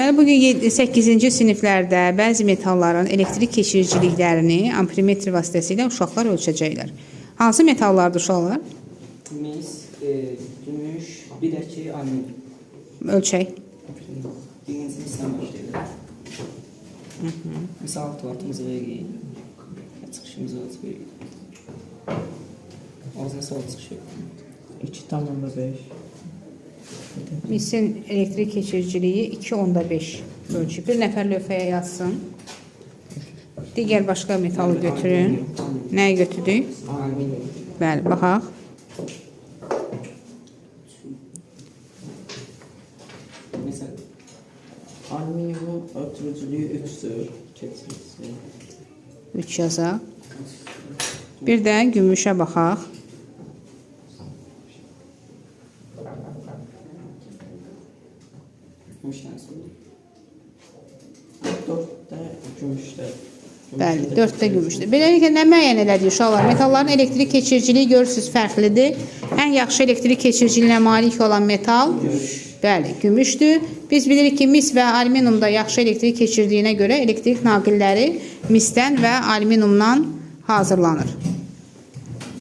Deməli, bugün 8-ci siniflərdə bəzi metalların elektrik keçiriciliklərini ampermetr vasitəsilə uşaqlar ölçəcəklər. Hansı metallardır uşaqlar? Mis, gümüş, bir də ki, alüminyum. Ölçək. Birinci misdən başlayalım. Misal tuvatımızı veririk. Çıxışımızı ölçürük. Ağzına sol çıxışı. 2,5. Misin elektrik keçiriciliyi 2,5 ölçü. Bir nəfər lövhəyə yazsın. Digər başqa metalı götürün. Nəyi götürdük? Alüminyum. Bəli, baxaq. Mesela Alüminyumun ötürücülüyü 3'dür. Keçiricisi. 3 yazaq. Bir də gümüşə baxaq. gümüşdən sonra. 4'də gümüşdə. Bəli, 4 də gümüşdür. Beləliklə, nə müəyyən elədik uşaqlar? Metalların elektrik keçiriciliyi görürsünüz fərqlidir. Ən yaxşı elektrik keçiriciliyinə malik olan metal bəli, gümüşdür. Biz bilirik ki, mis və alüminyumda yaxşı elektrik keçirdiyinə görə elektrik naqilləri misdən və alüminyumdan hazırlanır.